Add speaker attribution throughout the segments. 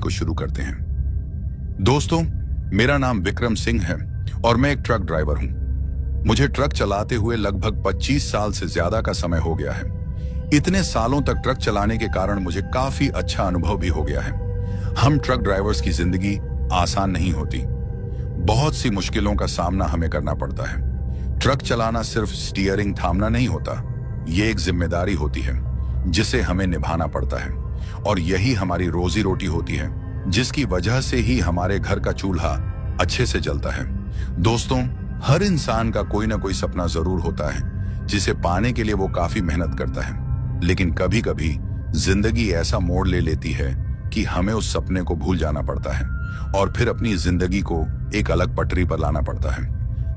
Speaker 1: को शुरू करते हैं। दोस्तों, मेरा नाम विक्रम सिंह है और मैं एक ट्रक ड्राइवर हूं। मुझे ट्रक चलाते हुए लगभग 25 साल से ज्यादा का समय हो गया है। इतने सालों तक ट्रक चलाने के कारण मुझे काफी अच्छा अनुभव भी हो गया है। हम ट्रक ड्राइवर्स की जिंदगी आसान नहीं होती। बहुत सी मुश्किलों का सामना हमें करना पड़ता है। ट्रक चलाना सिर्फ स्टीयरिंग थामना नहीं होता, ये एक जिम्मेदारी होती है जिसे हमें निभाना पड़ता है, और यही हमारी रोजी रोटी होती है, जिसकी वजह से ही हमारे घर का चूल्हा अच्छे से जलता है। दोस्तों, हर इंसान का कोई ना कोई सपना जरूर होता है जिसे पाने के लिए वो काफी मेहनत करता है, लेकिन कभी कभी जिंदगी ऐसा मोड़ ले लेती है कि हमें उस सपने को भूल जाना पड़ता है और फिर अपनी जिंदगी को एक अलग पटरी पर लाना पड़ता है।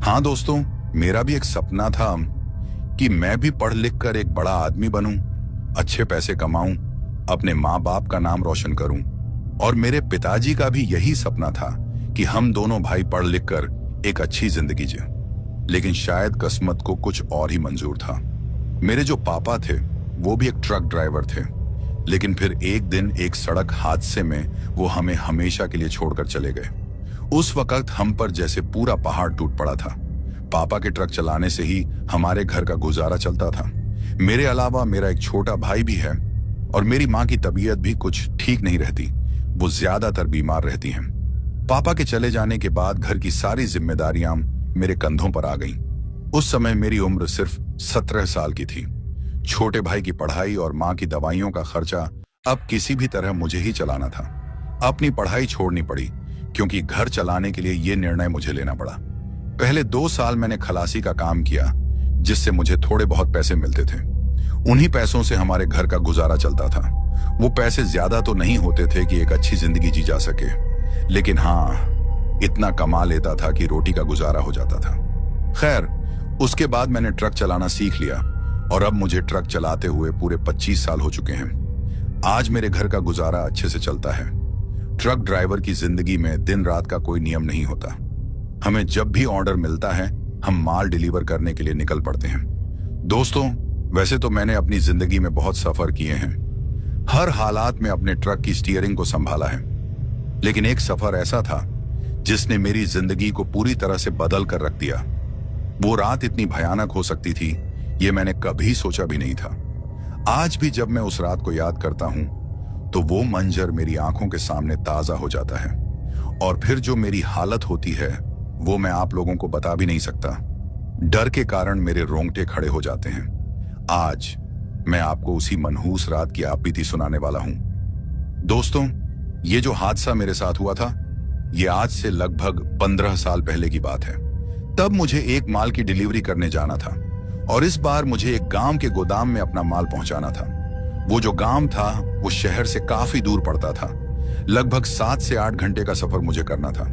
Speaker 1: हाँ दोस्तों, मेरा भी एक सपना था कि मैं भी पढ़ लिख कर एक बड़ा आदमी बनूं, अच्छे पैसे कमाऊं, अपने माँ बाप का नाम रोशन करूं, और मेरे पिताजी का भी यही सपना था कि हम दोनों भाई पढ़ लिख कर एक अच्छी जिंदगी जिए। लेकिन शायद किस्मत को कुछ और ही मंजूर था। मेरे जो पापा थे वो भी एक ट्रक ड्राइवर थे, लेकिन फिर एक दिन एक सड़क हादसे में वो हमें हमेशा के लिए छोड़कर चले गए। उस वक्त हम पर जैसे पूरा पहाड़ टूट पड़ा था। पापा के ट्रक चलाने से ही हमारे घर का गुजारा चलता था। मेरे अलावा मेरा एक छोटा भाई भी है और मेरी माँ की तबीयत भी कुछ ठीक नहीं रहती, वो ज्यादातर बीमार रहती हैं। पापा के चले जाने के बाद घर की सारी जिम्मेदारियां मेरे कंधों पर आ गईं। उस समय मेरी उम्र सिर्फ 17 साल की थी। छोटे भाई की पढ़ाई और माँ की दवाइयों का खर्चा अब किसी भी तरह मुझे ही चलाना था। अपनी पढ़ाई छोड़नी पड़ी क्योंकि घर चलाने के लिए ये निर्णय मुझे लेना पड़ा। पहले 2 साल मैंने खलासी का काम किया, जिससे मुझे थोड़े बहुत पैसे मिलते थे। उन्हीं पैसों से हमारे घर का गुजारा चलता था। वो पैसे ज्यादा तो नहीं होते थे कि एक अच्छी जिंदगी जी जा सके, लेकिन हाँ, इतना कमा लेता था कि रोटी का गुजारा हो जाता था। खैर, उसके बाद मैंने ट्रक चलाना सीख लिया और अब मुझे ट्रक चलाते हुए पूरे 25 साल हो चुके हैं। आज मेरे घर का गुजारा अच्छे से चलता है। ट्रक ड्राइवर की जिंदगी में दिन रात का कोई नियम नहीं होता। हमें जब भी ऑर्डर मिलता है, हम माल डिलीवर करने के लिए निकल पड़ते हैं। दोस्तों, वैसे तो मैंने अपनी जिंदगी में बहुत सफर किए हैं। हर हालात में अपने ट्रक की स्टीयरिंग को संभाला है, लेकिन एक सफर ऐसा था जिसने मेरी जिंदगी को पूरी तरह से बदल कर रख दिया। वो रात इतनी भयानक हो सकती थी, ये मैंने कभी सोचा भी नहीं था। आज भी जब मैं उस रात को याद करता हूं तो वो मंजर मेरी आंखों के सामने ताजा हो जाता है, और फिर जो मेरी हालत होती है वो मैं आप लोगों को बता भी नहीं सकता। डर के कारण मेरे रोंगटे खड़े हो जाते हैं। आज मैं आपको उसी मनहूस रात की आपबीती सुनाने वाला हूं। दोस्तों, ये जो हादसा मेरे साथ हुआ था, ये आज से लगभग 15 साल पहले की बात है। तब मुझे एक माल की डिलीवरी करने जाना था और इस बार मुझे एक गांव के गोदाम में अपना माल पहुंचाना था। वो जो गांव था वो शहर से काफी दूर पड़ता था। लगभग 7 से 8 घंटे का सफर मुझे करना था।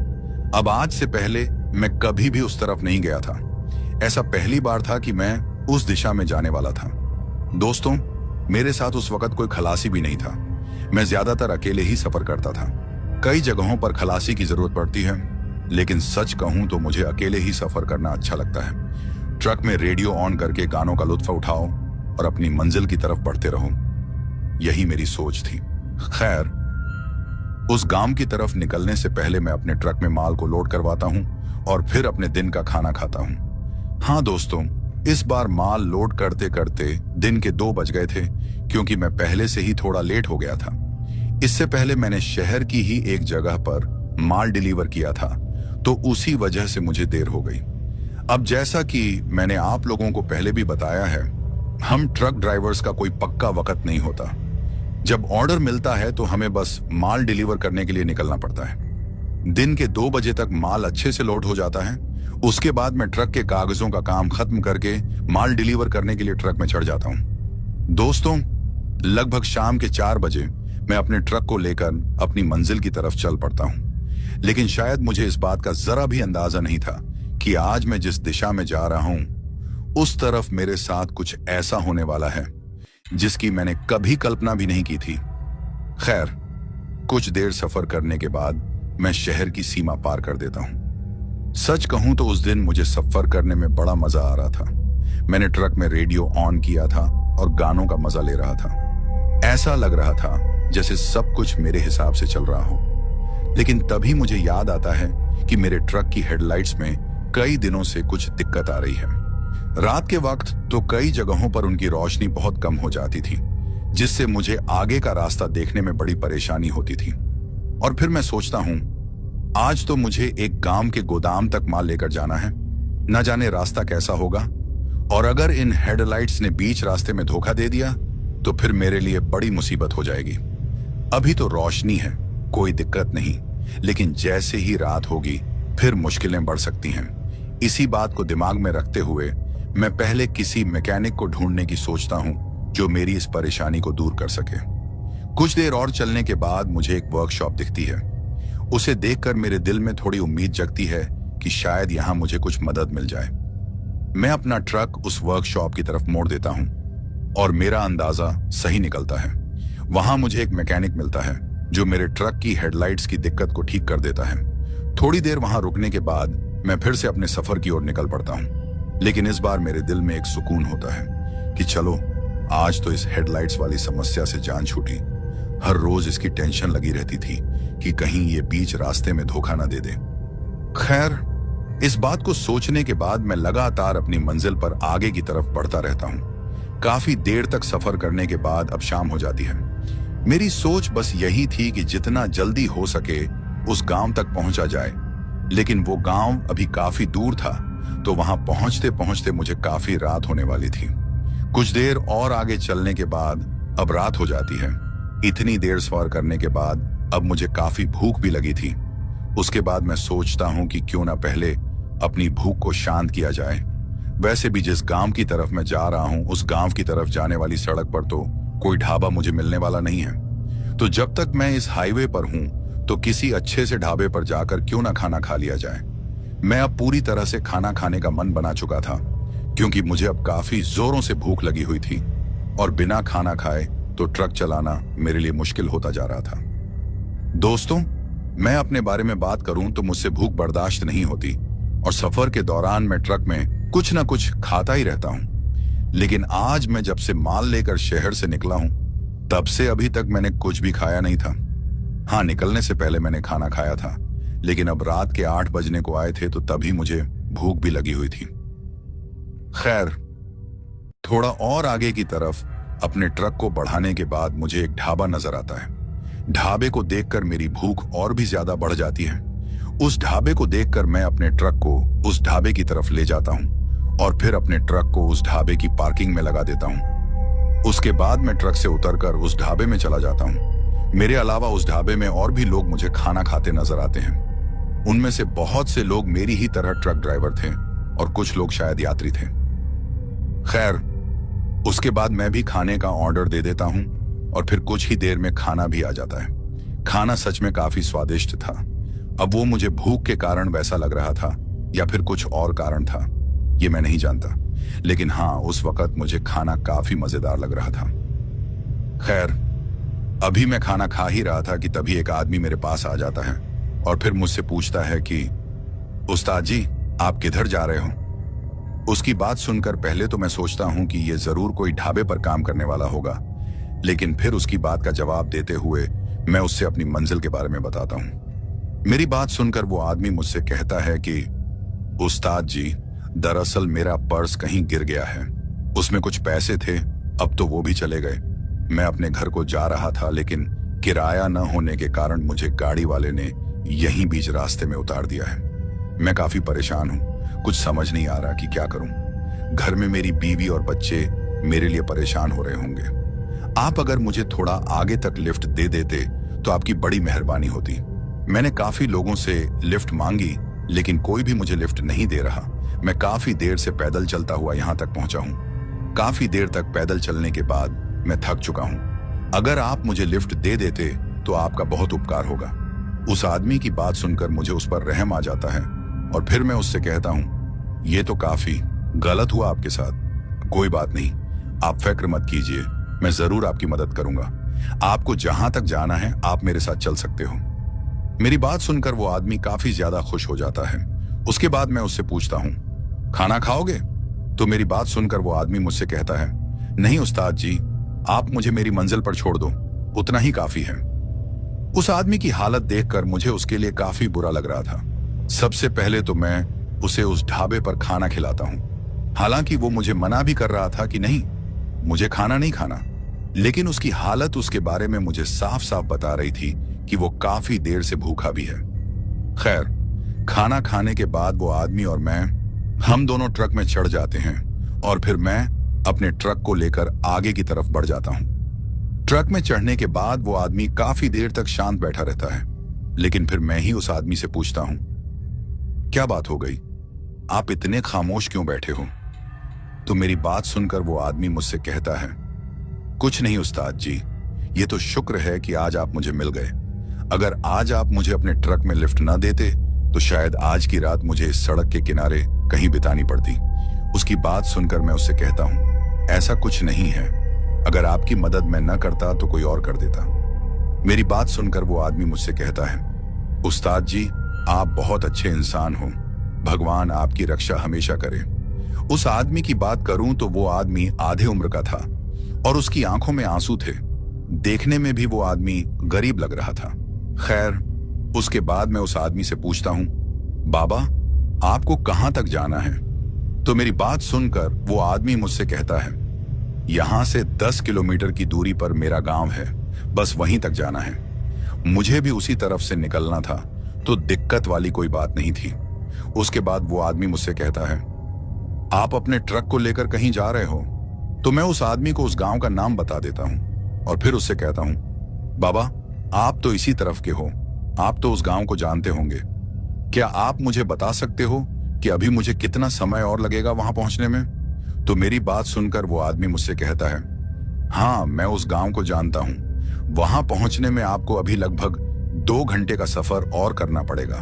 Speaker 1: अब आज से पहले मैं कभी भी उस तरफ नहीं गया था। ऐसा पहली बार था कि मैं उस दिशा में जाने वाला था। दोस्तों, मेरे साथ उस वक्त कोई खलासी भी नहीं था। मैं ज्यादातर अकेले ही सफर करता था। कई जगहों पर खलासी की जरूरत पड़ती है, लेकिन सच कहूं तो मुझे अकेले ही सफर करना अच्छा लगता है। ट्रक में रेडियो ऑन करके गानों का लुत्फ उठाओ और अपनी मंजिल की तरफ बढ़ते रहो, यही मेरी सोच थी। खैर, उस गांव की तरफ निकलने से पहले मैं अपने ट्रक में माल को लोड करवाता हूं और फिर अपने दिन का खाना खाता हूं। हाँ दोस्तों, इस बार माल लोड करते करते दिन के 2 बज गए थे, क्योंकि मैं पहले से ही थोड़ा लेट हो गया था। इससे पहले मैंने शहर की ही एक जगह पर माल डिलीवर किया था, तो उसी वजह से मुझे देर हो गई। अब जैसा कि मैंने आप लोगों को पहले भी बताया है, हम ट्रक ड्राइवर्स का कोई पक्का वक्त नहीं होता। जब ऑर्डर मिलता है तो हमें बस माल डिलीवर करने के लिए निकलना पड़ता है। दिन के 2 बजे तक माल अच्छे से लोड हो जाता है। उसके बाद मैं ट्रक के कागजों का काम खत्म करके माल डिलीवर करने के लिए ट्रक में चढ़ जाता हूं। दोस्तों, लगभग शाम के 4 बजे मैं अपने ट्रक को लेकर अपनी मंजिल की तरफ चल पड़ता हूं। लेकिन शायद मुझे इस बात का जरा भी अंदाजा नहीं था कि आज मैं जिस दिशा में जा रहा हूं उस तरफ मेरे साथ कुछ ऐसा होने वाला है जिसकी मैंने कभी कल्पना भी नहीं की थी। खैर, कुछ देर सफर करने के बाद मैं शहर की सीमा पार कर देता हूं। सच कहूं तो उस दिन मुझे सफर करने में बड़ा मजा आ रहा था। मैंने ट्रक में रेडियो ऑन किया था और गानों का मजा ले रहा था। ऐसा लग रहा था जैसे सब कुछ मेरे हिसाब से चल रहा हो। लेकिन तभी मुझे याद आता है कि मेरे ट्रक की हेडलाइट्स में कई दिनों से कुछ दिक्कत आ रही है। रात के वक्त तो कई जगहों पर उनकी रोशनी बहुत कम हो जाती थी, जिससे मुझे आगे का रास्ता देखने में बड़ी परेशानी होती थी। और फिर मैं सोचता हूं, आज तो मुझे एक गांव के गोदाम तक माल लेकर जाना है, न जाने रास्ता कैसा होगा, और अगर इन हेडलाइट्स ने बीच रास्ते में धोखा दे दिया तो फिर मेरे लिए बड़ी मुसीबत हो जाएगी। अभी तो रोशनी है, कोई दिक्कत नहीं, लेकिन जैसे ही रात होगी फिर मुश्किलें बढ़ सकती हैं। इसी बात को दिमाग में रखते हुए मैं पहले किसी मैकेनिक को ढूंढने की सोचता हूं जो मेरी इस परेशानी को दूर कर सके। कुछ देर और चलने के बाद मुझे एक वर्कशॉप दिखती है। उसे देखकर मेरे दिल में थोड़ी उम्मीद जगती है कि शायद यहां मुझे कुछ मदद मिल जाए। मैं अपना ट्रक उस वर्कशॉप की तरफ मोड़ देता हूं और मेरा अंदाजा सही निकलता है। वहां मुझे एक मैकेनिक मिलता है जो मेरे ट्रक की हेडलाइट्स की दिक्कत को ठीक कर देता है। थोड़ी देर वहां रुकने के बाद मैं फिर से अपने सफर की ओर निकल पड़ता हूं, लेकिन इस बार मेरे दिल में एक सुकून होता है कि चलो, आज तो इस हेडलाइट्स वाली समस्या से जान छूटी। हर रोज इसकी टेंशन लगी रहती थी कि कहीं ये बीच रास्ते में धोखा ना दे दे। खैर, इस बात को सोचने के बाद मैं लगातार अपनी मंजिल पर आगे की तरफ बढ़ता रहता हूं। काफी देर तक सफर करने के बाद अब शाम हो जाती है। मेरी सोच बस यही थी कि जितना जल्दी हो सके उस गांव तक पहुंचा जाए, लेकिन वो गांव अभी काफी दूर था, तो वहां पहुंचते पहुंचते मुझे काफी रात होने वाली थी। कुछ देर और आगे चलने के बाद अब रात हो जाती है। इतनी देर सफर करने के बाद अब मुझे काफी भूख भी लगी थी। उसके बाद मैं सोचता हूं कि क्यों ना पहले अपनी भूख को शांत किया जाए। वैसे भी जिस गांव की तरफ मैं जा रहा हूं, उस गांव की तरफ जाने वाली सड़क पर तो कोई ढाबा मुझे मिलने वाला नहीं है। तो जब तक मैं इस हाईवे पर हूं, तो किसी अच्छे से ढाबे पर जाकर क्यों ना खाना खा लिया जाए। मैं अब पूरी तरह से खाना खाने का मन बना चुका था, क्योंकि मुझे अब काफी जोरों से भूख लगी हुई थी और बिना खाना खाए तो ट्रक चलाना मेरे लिए मुश्किल होता जा रहा था। दोस्तों, मैं अपने बारे में बात करूं तो मुझसे भूख बर्दाश्त नहीं होती और सफर के दौरान मैं ट्रक में कुछ ना कुछ खाता ही रहता हूं। लेकिन आज मैं जब से माल लेकर शहर से निकला हूं, तब से अभी तक मैंने कुछ भी खाया नहीं था। हाँ, निकलने से पहले मैंने खाना खाया था, लेकिन अब रात के 8 बजने को आए थे तो तभी मुझे भूख भी लगी हुई थी। खैर, थोड़ा और आगे की तरफ अपने ट्रक को बढ़ाने के बाद मुझे एक ढाबा नजर आता है। ढाबे को देखकर मेरी भूख और भी ज्यादा बढ़ जाती है। उस ढाबे को देखकर मैं अपने ट्रक को उस ढाबे की तरफ ले जाता हूं और फिर अपने ट्रक को उस ढाबे की पार्किंग में लगा देता हूं। उसके बाद मैं ट्रक से उतरकर उस ढाबे में चला जाता हूं। मेरे अलावा उस ढाबे में और भी लोग मुझे खाना खाते नजर आते हैं। उनमें से बहुत से लोग मेरी ही तरह ट्रक ड्राइवर थे और कुछ लोग शायद यात्री थे। खैर, उसके बाद मैं भी खाने का ऑर्डर दे देता हूं और फिर कुछ ही देर में खाना भी आ जाता है। खाना सच में काफी स्वादिष्ट था। अब वो मुझे भूख के कारण वैसा लग रहा था या फिर कुछ और कारण था, ये मैं नहीं जानता, लेकिन हाँ, उस वक्त मुझे खाना काफी मजेदार लग रहा था। खैर, अभी मैं खाना खा ही रहा था कि तभी एक आदमी मेरे पास आ जाता है और फिर मुझसे पूछता है कि उस्ताद जी, आप किधर जा रहे हो। उसकी बात सुनकर पहले तो मैं सोचता हूं कि ये जरूर कोई ढाबे पर काम करने वाला होगा, लेकिन फिर उसकी बात का जवाब देते हुए मैं उससे अपनी मंजिल के बारे में बताता हूं। मेरी बात सुनकर वो आदमी मुझसे कहता है कि उस्ताद जी, दरअसल मेरा पर्स कहीं गिर गया है। उसमें कुछ पैसे थे, अब तो वो भी चले गए। मैं अपने घर को जा रहा था, लेकिन किराया न होने के कारण मुझे गाड़ी वाले ने यहीं बीच रास्ते में उतार दिया है। मैं काफी परेशान हूं, कुछ समझ नहीं आ रहा कि क्या करूं। घर में मेरी बीवी और बच्चे मेरे लिए परेशान हो रहे होंगे। आप अगर मुझे थोड़ा आगे तक लिफ्ट दे देते तो आपकी बड़ी मेहरबानी होती। मैंने काफी लोगों से लिफ्ट मांगी, लेकिन कोई भी मुझे लिफ्ट नहीं दे रहा। मैं काफी देर से पैदल चलता हुआ यहां तक पहुंचा हूं। काफी देर तक पैदल चलने के बाद मैं थक चुका हूं। अगर आप मुझे लिफ्ट दे देते तो आपका बहुत उपकार होगा। उस आदमी की बात सुनकर मुझे उस पर रहम आ जाता है और फिर मैं उससे कहता हूं, ये तो काफी गलत हुआ आपके साथ। कोई बात नहीं, आप फिक्र मत कीजिए, मैं जरूर आपकी मदद करूंगा। आपको जहां तक जाना है आप मेरे साथ चल सकते हो। मेरी बात सुनकर वो आदमी काफी ज्यादा खुश हो जाता है। उसके बाद मैं उससे पूछता हूं, खाना खाओगे? तो मेरी बात सुनकर वो आदमी मुझसे कहता है, नहीं उस्ताद जी, आप मुझे मेरी मंजिल पर छोड़ दो, उतना ही काफी है। उस आदमी की हालत देखकर मुझे उसके लिए काफी बुरा लग रहा था। सबसे पहले तो मैं उसे उस ढाबे पर खाना खिलाता हूं। हालांकि वो मुझे मना भी कर रहा था कि नहीं, मुझे खाना नहीं खाना, लेकिन उसकी हालत उसके बारे में मुझे साफ साफ बता रही थी कि वो काफी देर से भूखा भी है। खैर, खाना खाने के बाद वो आदमी और मैं, हम दोनों ट्रक में चढ़ जाते हैं और फिर मैं अपने ट्रक को लेकर आगे की तरफ बढ़ जाता हूं। ट्रक में चढ़ने के बाद वो आदमी काफी देर तक शांत बैठा रहता है, लेकिन फिर मैं ही उस आदमी से पूछता हूं, क्या बात हो गई? आप इतने खामोश क्यों बैठे हो? तो मेरी बात सुनकर वो आदमी मुझसे कहता है, कुछ नहीं उस्ताद जी, ये तो शुक्र है कि आज आप मुझे मिल गए। अगर आज आप मुझे अपने ट्रक में लिफ्ट न देते तो शायद आज की रात मुझे इस सड़क के किनारे कहीं बितानी पड़ती। उसकी बात सुनकर मैं उससे कहता हूं, ऐसा कुछ नहीं है, अगर आपकी मदद मैं न करता तो कोई और कर देता। मेरी बात सुनकर वो आदमी मुझसे कहता है, उस्ताद जी, आप बहुत अच्छे इंसान हो, भगवान आपकी रक्षा हमेशा करे। उस आदमी की बात करूं तो वो आदमी आधे उम्र का था और उसकी आंखों में आंसू थे। देखने में भी वो आदमी गरीब लग रहा था। खैर, उसके बाद मैं उस आदमी से पूछता हूं, बाबा, आपको कहां तक जाना है? तो मेरी बात सुनकर वो आदमी मुझसे कहता है, यहां से 10 किलोमीटर की दूरी पर मेरा गांव है, बस वहीं तक जाना है। मुझे भी उसी तरफ से निकलना था, तो दिक्कत वाली कोई बात नहीं थी। उसके बाद वो आदमी मुझसे कहता है, आप अपने ट्रक को लेकर कहीं जा रहे हो? तो मैं उस आदमी को उस गांव का नाम बता देता हूं और फिर उससे कहता हूं, बाबा, आप तो इसी तरफ के हो, आप तो उस गांव को जानते होंगे। क्या आप मुझे बता सकते हो कि अभी मुझे कितना समय और लगेगा वहां पहुंचने में? तो मेरी बात सुनकर वो आदमी मुझसे कहता है, हाँ, मैं उस गांव को जानता हूं। वहां पहुंचने में आपको अभी लगभग 2 घंटे का सफर और करना पड़ेगा।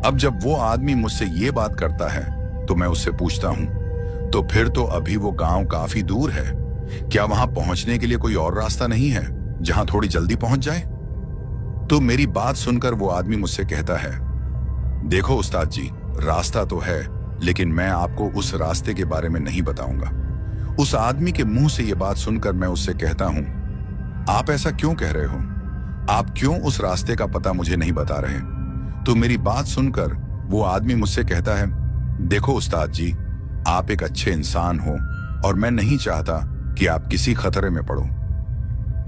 Speaker 1: अब जब वो आदमी मुझसे ये बात करता है तो मैं उससे पूछता हूं, तो फिर तो अभी वो गांव काफी दूर है, क्या वहां पहुंचने के लिए कोई और रास्ता नहीं है जहां थोड़ी जल्दी पहुंच जाए? तो मेरी बात सुनकर वो आदमी मुझसे कहता है, देखो उस्ताद जी, रास्ता तो है, लेकिन मैं आपको उस रास्ते के बारे में नहीं बताऊंगा। उस आदमी के मुंह से ये बात सुनकर मैं उससे कहता हूं, आप ऐसा क्यों कह रहे हो? आप क्यों उस रास्ते का पता मुझे नहीं बता रहे? तो मेरी बात सुनकर वो आदमी मुझसे कहता है, देखो उस्ताद जी, आप एक अच्छे इंसान हो और मैं नहीं चाहता कि आप किसी खतरे में पड़ो।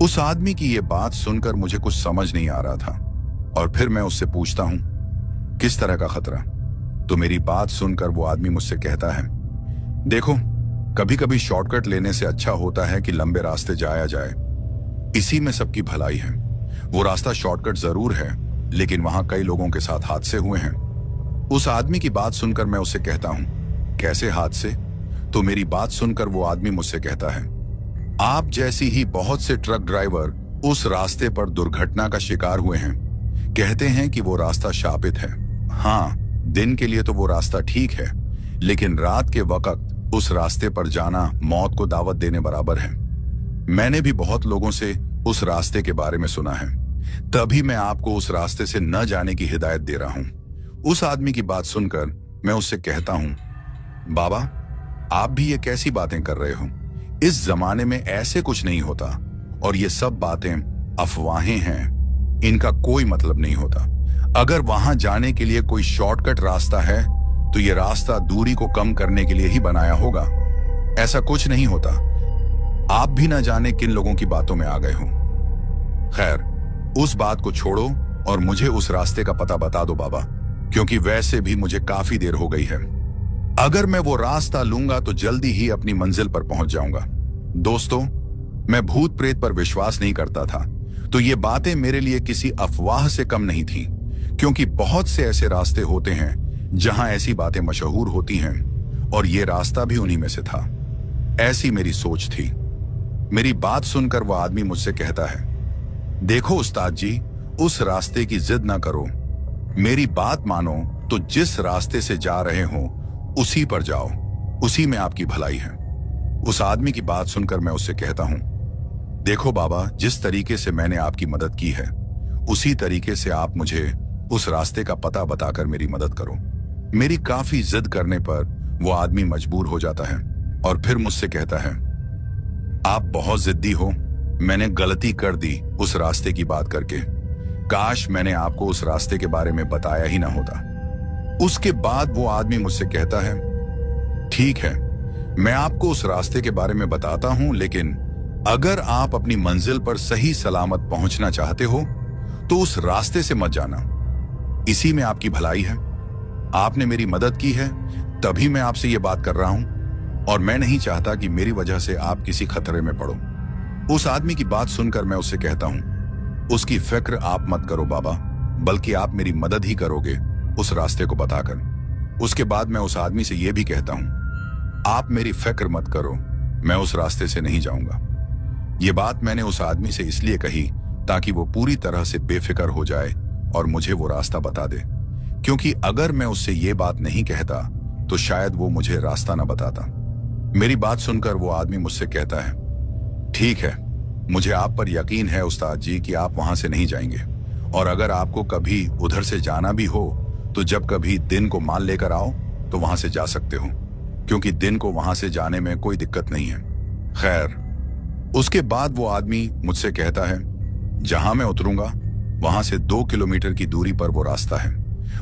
Speaker 1: उस आदमी की ये बात सुनकर मुझे कुछ समझ नहीं आ रहा था और फिर मैं उससे पूछता हूं, किस तरह का खतरा? तो मेरी बात सुनकर वो आदमी मुझसे कहता है, देखो, कभी कभी शॉर्टकट लेने से अच्छा होता है कि लंबे रास्ते जाया जाए, इसी में सबकी भलाई है। वो रास्ता शॉर्टकट जरूर है, लेकिन वहां कई लोगों के साथ हादसे हुए हैं। उस आदमी की बात सुनकर मैं उससे कहता हूं, कैसे हादसे? तो मेरी बात सुनकर वो आदमी मुझसे कहता है, आप जैसी ही बहुत से ट्रक ड्राइवर उस रास्ते पर दुर्घटना का शिकार हुए हैं। कहते हैं कि वो रास्ता शापित है। हाँ, दिन के लिए तो वो रास्ता ठीक है, लेकिन रात के वक्त उस रास्ते पर जाना मौत को दावत देने बराबर है। मैंने भी बहुत लोगों से उस रास्ते के बारे में सुना है, तभी मैं आपको उस रास्ते से न जाने की हिदायत दे रहा हूं। उस आदमी की बात सुनकर मैं उससे कहता हूं, बाबा, आप भी ये कैसी बातें कर रहे हो? इस जमाने में ऐसे कुछ नहीं होता और ये सब बातें अफवाहें हैं, इनका कोई मतलब नहीं होता। अगर वहां जाने के लिए कोई शॉर्टकट रास्ता है तो ये रास्ता दूरी को कम करने के लिए ही बनाया होगा। ऐसा कुछ नहीं होता। आप भी ना जाने किन लोगों की बातों में आ गए हो। खैर, उस बात को छोड़ो और मुझे उस रास्ते का पता बता दो बाबा, क्योंकि वैसे भी मुझे काफी देर हो गई है। अगर मैं वो रास्ता लूंगा तो जल्दी ही अपनी मंजिल पर पहुंच जाऊंगा। दोस्तों, मैं भूत प्रेत पर विश्वास नहीं करता था, तो ये बातें मेरे लिए किसी अफवाह से कम नहीं थी, क्योंकि बहुत से ऐसे रास्ते होते हैं जहां ऐसी बातें मशहूर होती हैं और ये रास्ता भी उन्हीं में से था। ऐसी मेरी सोच थी। मेरी बात सुनकर वह आदमी मुझसे कहता है, देखो उस्ताद जी, उस रास्ते की जिद ना करो, मेरी बात मानो तो जिस रास्ते से जा रहे हो उसी पर जाओ, उसी में आपकी भलाई है। उस आदमी की बात सुनकर मैं उससे कहता हूं, देखो बाबा, जिस तरीके से मैंने आपकी मदद की है उसी तरीके से आप मुझे उस रास्ते का पता बताकर मेरी मदद करो। मेरी काफी जिद करने पर वो आदमी मजबूर हो जाता है और फिर मुझसे कहता है, आप बहुत जिद्दी हो, मैंने गलती कर दी उस रास्ते की बात करके। काश मैंने आपको उस रास्ते के बारे में बताया ही ना होता। उसके बाद वो आदमी मुझसे कहता है, ठीक है, मैं आपको उस रास्ते के बारे में बताता हूं, लेकिन अगर आप अपनी मंजिल पर सही सलामत पहुंचना चाहते हो तो उस रास्ते से मत जाना। इसी में आपकी भलाई है। आपने मेरी मदद की है, तभी मैं आपसे ये बात कर रहा हूं, और मैं नहीं चाहता कि मेरी वजह से आप किसी खतरे में पड़ो। उस आदमी की बात सुनकर मैं उससे कहता हूं, उसकी फिक्र आप मत करो बाबा, बल्कि आप मेरी मदद ही करोगे उस रास्ते को बताकर। उसके बाद मैं उस आदमी से यह भी कहता हूं, आप मेरी फिक्र मत करो, मैं उस रास्ते से नहीं जाऊंगा। ये बात मैंने उस आदमी से इसलिए कही ताकि वो पूरी तरह से बेफिक्र हो जाए और मुझे वो रास्ता बता दे, क्योंकि अगर मैं उससे ये बात नहीं कहता तो शायद वो मुझे रास्ता ना बताता। मेरी बात सुनकर वो आदमी मुझसे कहता है, ठीक है, मुझे आप पर यकीन है उस्ताद जी कि आप वहां से नहीं जाएंगे, और अगर आपको कभी उधर से जाना भी हो तो जब कभी दिन को माल लेकर आओ तो वहां से जा सकते हो, क्योंकि दिन को वहां से जाने में कोई दिक्कत नहीं है। खैर, उसके बाद वो आदमी मुझसे कहता है, जहां मैं उतरूंगा वहां से 2 किलोमीटर की दूरी पर वो रास्ता है।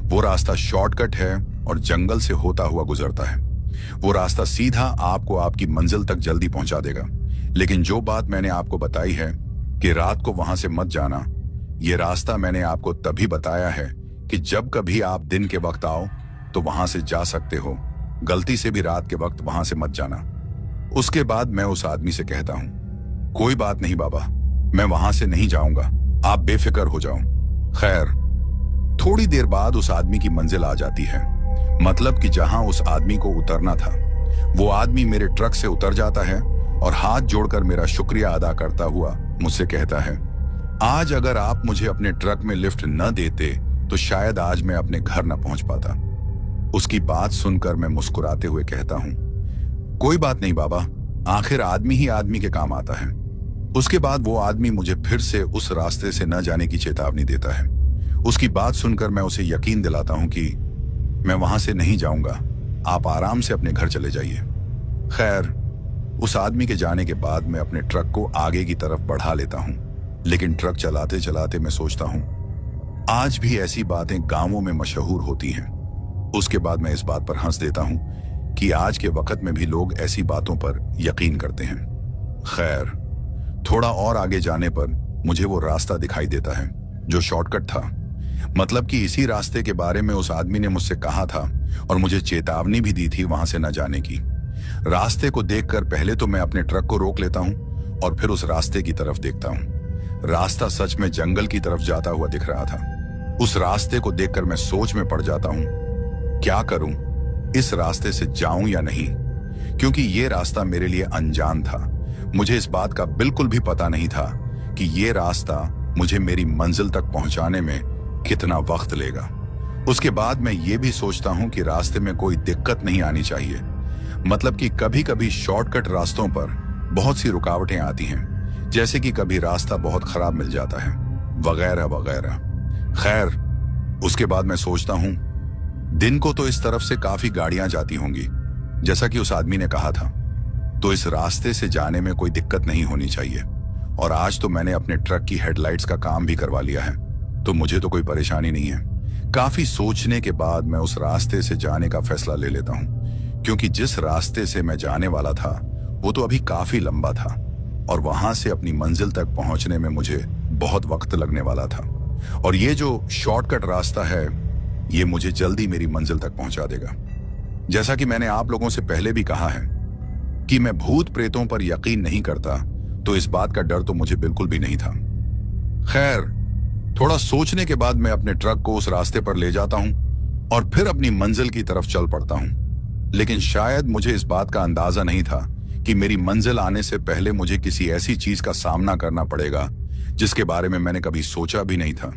Speaker 1: वो रास्ता शॉर्टकट है और जंगल से होता हुआ गुजरता है। वो रास्ता सीधा आपको आपकी मंजिल तक जल्दी पहुंचा देगा। लेकिन जो बात मैंने आपको बताई है कि रात को वहां से मत जाना, ये रास्ता मैंने आपको तभी बताया है कि जब कभी आप दिन के वक्त आओ तो वहां से जा सकते हो, गलती से भी रात के वक्त वहां से मत जाना। उसके बाद मैं उस आदमी से कहता हूं, कोई बात नहीं बाबा, मैं वहां से नहीं जाऊंगा, आप बेफिक्र हो जाओ। खैर, थोड़ी देर बाद उस आदमी की मंजिल आ जाती है, मतलब कि जहां उस आदमी को उतरना था। वो आदमी मेरे ट्रक से उतर जाता है और हाथ जोड़कर मेरा शुक्रिया अदा करता हुआ मुझसे कहता है, आज अगर आप मुझे अपने ट्रक में लिफ्ट न देते तो शायद आज मैं अपने घर न पहुंच पाता। उसकी बात सुनकर मैं मुस्कुराते हुए कहता हूं, कोई बात नहीं बाबा, आखिर आदमी ही आदमी के काम आता है। उसके बाद वो आदमी मुझे फिर से उस रास्ते से न जाने की चेतावनी देता है। उसकी बात सुनकर मैं उसे यकीन दिलाता हूं कि मैं वहां से नहीं जाऊंगा, आप आराम से अपने घर चले जाइए। खैर, उस आदमी के जाने के बाद मैं अपने ट्रक को आगे की तरफ बढ़ा लेता हूं, लेकिन ट्रक चलाते चलाते मैं सोचता हूं, आज भी ऐसी बातें गांवों में मशहूर होती हैं। उसके बाद मैं इस बात पर हंस देता हूं कि आज के वक्त में भी लोग ऐसी बातों पर यकीन करते हैं। खैर, थोड़ा और आगे जाने पर मुझे वो रास्ता दिखाई देता है जो शॉर्टकट था। मतलब कि इसी रास्ते के बारे में उस आदमी ने मुझसे कहा था और मुझे चेतावनी भी दी थी वहां से न जाने की। रास्ते को देखकर पहले तो मैं अपने ट्रक को रोक लेता हूं और फिर उस रास्ते की तरफ देखता हूं। रास्ता सच में जंगल की तरफ जाता हुआ दिख रहा था। उस रास्ते को देखकर मैं सोच में पड़ जाता हूं, क्या करूं, इस रास्ते से जाऊं या नहीं, क्योंकि ये रास्ता मेरे लिए अनजान था। मुझे इस बात का बिल्कुल भी पता नहीं था कि ये रास्ता मुझे मेरी मंजिल तक पहुंचाने में कितना वक्त लेगा। उसके बाद मैं ये भी सोचता हूं कि रास्ते में कोई दिक्कत नहीं आनी चाहिए। मतलब कि कभी कभी शॉर्टकट रास्तों पर बहुत सी रुकावटें आती हैं, जैसे कि कभी रास्ता बहुत खराब मिल जाता है, वगैरह वगैरह। खैर, उसके बाद मैं सोचता हूं, दिन को तो इस तरफ से काफी गाड़ियां जाती होंगी, जैसा कि उस आदमी ने कहा था, तो इस रास्ते से जाने में कोई दिक्कत नहीं होनी चाहिए। और आज तो मैंने अपने ट्रक की हेडलाइट्स का काम भी करवा लिया है, तो मुझे तो कोई परेशानी नहीं है। काफी सोचने के बाद मैं उस रास्ते से जाने का फैसला ले लेता हूं, क्योंकि जिस रास्ते से मैं जाने वाला था वो तो अभी काफी लंबा था और वहां से अपनी मंजिल तक पहुंचने में मुझे बहुत वक्त लगने वाला था। और ये जो शॉर्टकट रास्ता है, ये मुझे जल्दी मेरी मंजिल तक पहुंचा देगा। जैसा कि मैंने आप लोगों से पहले भी कहा है कि मैं भूत प्रेतों पर यकीन नहीं करता, तो इस बात का डर तो मुझे बिल्कुल भी नहीं था। खैर, थोड़ा सोचने के बाद मैं अपने ट्रक को उस रास्ते पर ले जाता हूं और फिर अपनी मंजिल की तरफ चल पड़ता हूं। लेकिन शायद मुझे इस बात का अंदाजा नहीं था कि मेरी मंजिल आने से पहले मुझे किसी ऐसी चीज का सामना करना पड़ेगा जिसके बारे में मैंने कभी सोचा भी नहीं था।